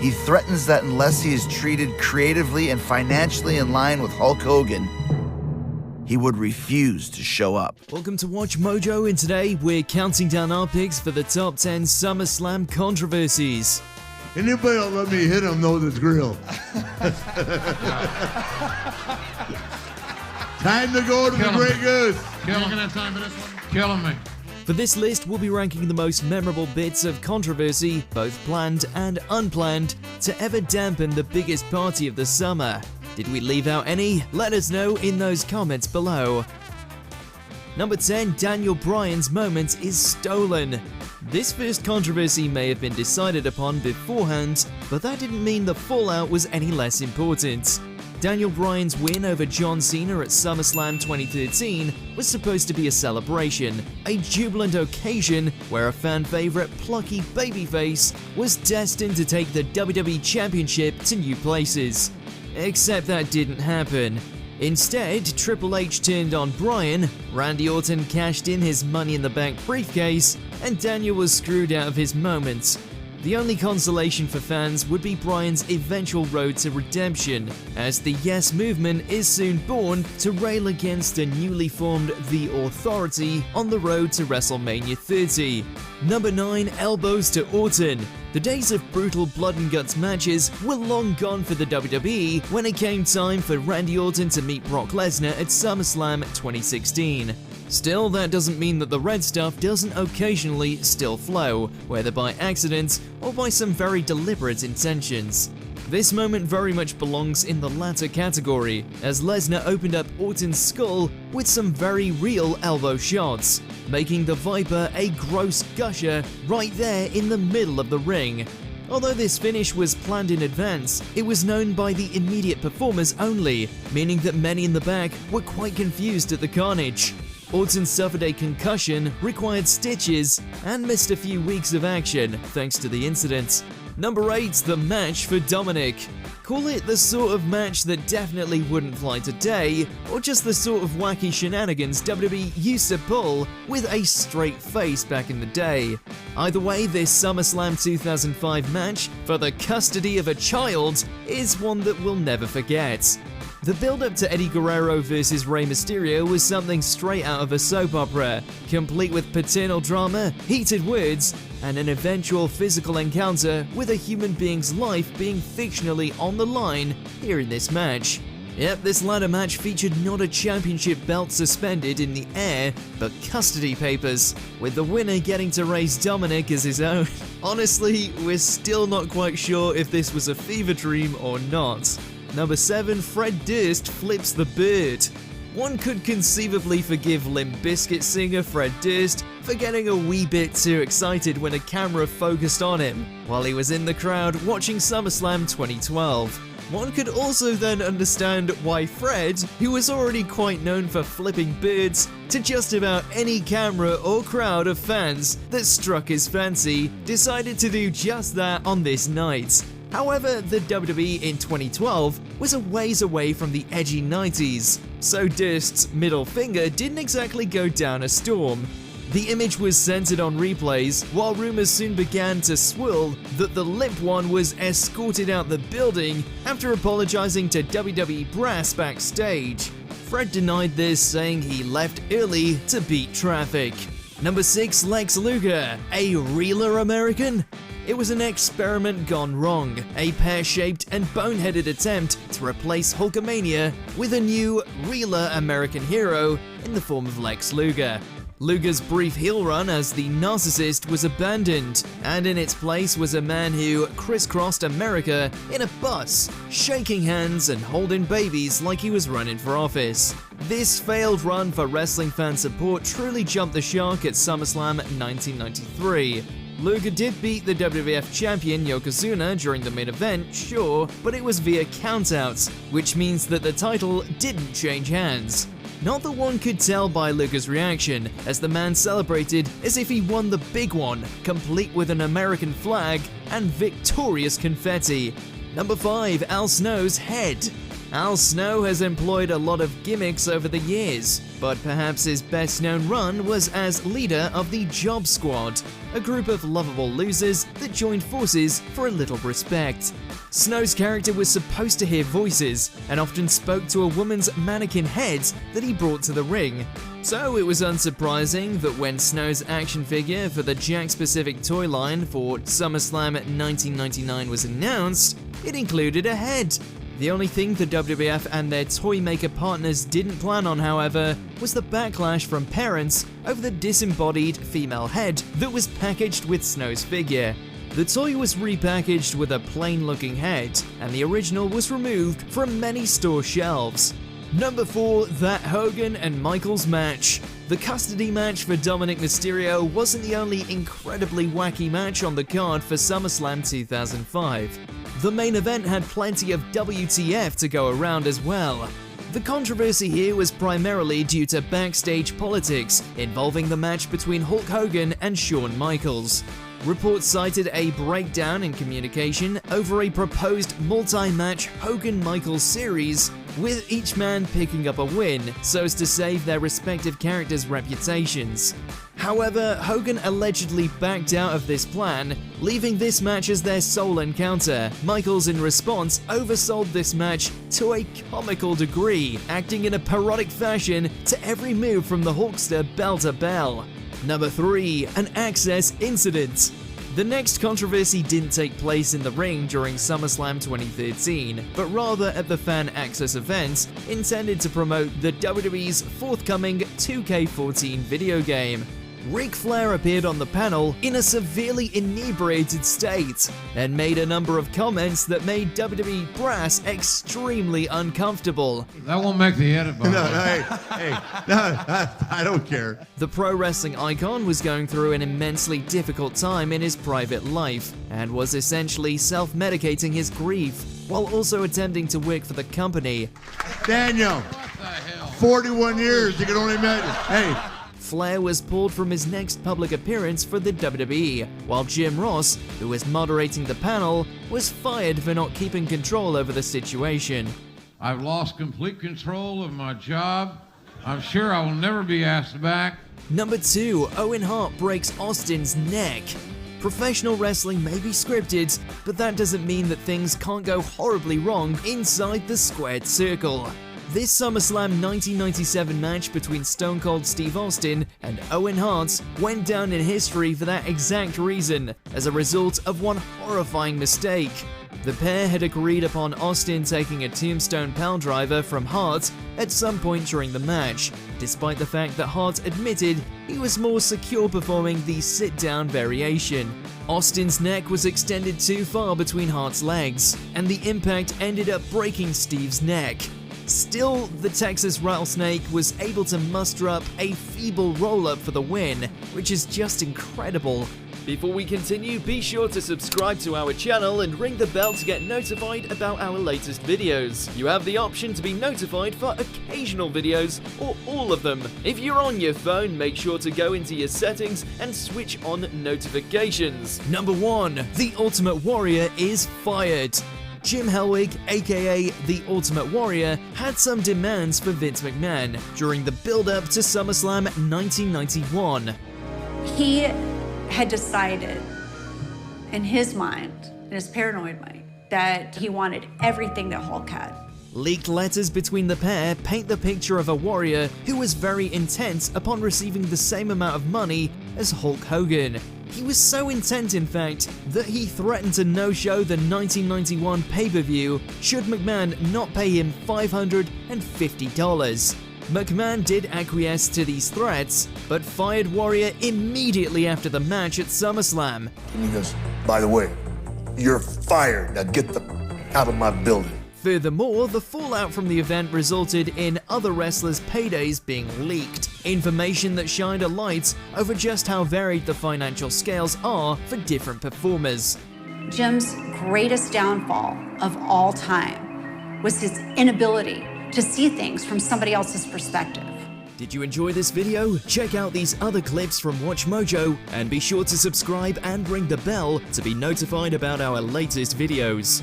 He threatens that unless he is treated creatively and financially in line with Hulk Hogan, he would refuse to show up. Welcome to Watch Mojo, and today we're counting down our picks for the top 10 SummerSlam controversies. Anybody that'll let me hit him knows it's real. Time to go to the Great Goose. Killing me. For this list, we'll be ranking the most memorable bits of controversy, both planned and unplanned, to ever dampen the biggest party of the summer. Did we leave out any? Let us know in those comments below. Number 10, Daniel Bryan's moment is stolen. This first controversy may have been decided upon beforehand, but that didn't mean the fallout was any less important. Daniel Bryan's win over John Cena at SummerSlam 2013 was supposed to be a celebration, a jubilant occasion where a fan favorite plucky babyface was destined to take the WWE Championship to new places. Except that didn't happen. Instead, Triple H turned on Bryan, Randy Orton cashed in his Money in the Bank briefcase, and Daniel was screwed out of his moment. The only consolation for fans would be Bryan's eventual road to redemption, as the Yes movement is soon born to rail against a newly formed The Authority on the road to WrestleMania 30. Number 9, elbows to Orton. The days of brutal blood and guts matches were long gone for the WWE when it came time for Randy Orton to meet Brock Lesnar at SummerSlam 2016. Still, that doesn't mean that the red stuff doesn't occasionally still flow, whether by accident or by some very deliberate intentions. This moment very much belongs in the latter category, as Lesnar opened up Orton's skull with some very real elbow shots, making the Viper a gross gusher right there in the middle of the ring. Although this finish was planned in advance, it was known by the immediate performers only, meaning that many in the back were quite confused at the carnage. Orton suffered a concussion, required stitches, and missed a few weeks of action thanks to the incident. Number 8, the match for Dominic. Call it the sort of match that definitely wouldn't fly today, or just the sort of wacky shenanigans WWE used to pull with a straight face back in the day. Either way, this SummerSlam 2005 match for the custody of a child is one that we'll never forget. The build-up to Eddie Guerrero vs Rey Mysterio was something straight out of a soap opera, complete with paternal drama, heated words, and an eventual physical encounter with a human being's life being fictionally on the line here in this match. Yep, this ladder match featured not a championship belt suspended in the air, but custody papers, with the winner getting to raise Dominic as his own. Honestly, we're still not quite sure if this was a fever dream or not. Number 7, Fred Durst flips the bird. One could conceivably forgive Limp Bizkit singer Fred Durst for getting a wee bit too excited when a camera focused on him while he was in the crowd watching SummerSlam 2012. One could also then understand why Fred, who was already quite known for flipping birds to just about any camera or crowd of fans that struck his fancy, decided to do just that on this night. However, the WWE in 2012 was a ways away from the edgy 90s, so Durst's middle finger didn't exactly go down a storm. The image was censored on replays, while rumors soon began to swirl that the limp one was escorted out the building after apologizing to WWE brass backstage. Fred denied this, saying he left early to beat traffic. Number 6, Lex Luger, a realer American? It was an experiment gone wrong, a pear-shaped and boneheaded attempt to replace Hulkamania with a new, realer American hero in the form of Lex Luger. Luger's brief heel run as the narcissist was abandoned, and in its place was a man who crisscrossed America in a bus, shaking hands and holding babies like he was running for office. This failed run for wrestling fan support truly jumped the shark at SummerSlam 1993. Luger did beat the WWF champion Yokozuna during the main event, sure, but it was via countout, which means that the title didn't change hands. Not that one could tell by Luger's reaction, as the man celebrated as if he won the big one, complete with an American flag and victorious confetti. Number 5, Al Snow's head. Al Snow has employed a lot of gimmicks over the years, but perhaps his best known run was as leader of the Job Squad, a group of lovable losers that joined forces for a little respect. Snow's character was supposed to hear voices and often spoke to a woman's mannequin heads that he brought to the ring. So it was unsurprising that when Snow's action figure for the Jakks Pacific toy line for SummerSlam 1999 was announced, it included a head. The only thing the WWF and their toy maker partners didn't plan on, however, was the backlash from parents over the disembodied female head that was packaged with Snow's figure. The toy was repackaged with a plain-looking head, and the original was removed from many store shelves. Number 4, that Hogan and Michaels match. The custody match for Dominic Mysterio wasn't the only incredibly wacky match on the card for SummerSlam 2005. The main event had plenty of WTF to go around as well. The controversy here was primarily due to backstage politics involving the match between Hulk Hogan and Shawn Michaels. Reports cited a breakdown in communication over a proposed multi-match Hogan-Michaels series, with each man picking up a win so as to save their respective characters' reputations. However, Hogan allegedly backed out of this plan, leaving this match as their sole encounter. Michaels, in response, oversold this match to a comical degree, acting in a parodic fashion to every move from the Hulkster bell to bell. Number 3, an access incident. The next controversy didn't take place in the ring during SummerSlam 2013, but rather at the Fan Access event intended to promote the WWE's forthcoming 2K14 video game. Ric Flair appeared on the panel in a severely inebriated state and made a number of comments that made WWE brass extremely uncomfortable. That won't make the edit, by the way. I don't care. The pro wrestling icon was going through an immensely difficult time in his private life and was essentially self-medicating his grief while also attempting to work for the company. Daniel, What the hell? 41 years, you can only imagine. Hey, Flair was pulled from his next public appearance for the WWE, while Jim Ross, who was moderating the panel, was fired for not keeping control over the situation. I've lost complete control of my job. I'm sure I will never be asked back. Number 2, Owen Hart breaks Austin's neck. Professional wrestling may be scripted, but that doesn't mean that things can't go horribly wrong inside the squared circle. This SummerSlam 1997 match between Stone Cold Steve Austin and Owen Hart went down in history for that exact reason, as a result of one horrifying mistake. The pair had agreed upon Austin taking a tombstone piledriver from Hart at some point during the match, despite the fact that Hart admitted he was more secure performing the sit-down variation. Austin's neck was extended too far between Hart's legs, and the impact ended up breaking Steve's neck. Still, the Texas Rattlesnake was able to muster up a feeble roll-up for the win, which is just incredible. Before we continue, be sure to subscribe to our channel and ring the bell to get notified about our latest videos. You have the option to be notified for occasional videos or all of them. If you're on your phone, make sure to go into your settings and switch on notifications. Number 1, The Ultimate Warrior is fired. Jim Hellwig, aka The Ultimate Warrior, had some demands for Vince McMahon during the build-up to SummerSlam 1991. He had decided in his mind, in his paranoid mind, that he wanted everything that Hulk had. Leaked letters between the pair paint the picture of a warrior who was very intent upon receiving the same amount of money as Hulk Hogan. He was so intent, in fact, that he threatened to no-show the 1991 pay-per-view should McMahon not pay him $550. McMahon did acquiesce to these threats, but fired Warrior immediately after the match at SummerSlam. And he goes, by the way, you're fired. Now get the out of my building. Furthermore, the fallout from the event resulted in other wrestlers' paydays being leaked, information that shined a light over just how varied the financial scales are for different performers. Jim's greatest downfall of all time was his inability to see things from somebody else's perspective. Did you enjoy this video? Check out these other clips from WatchMojo and be sure to subscribe and ring the bell to be notified about our latest videos.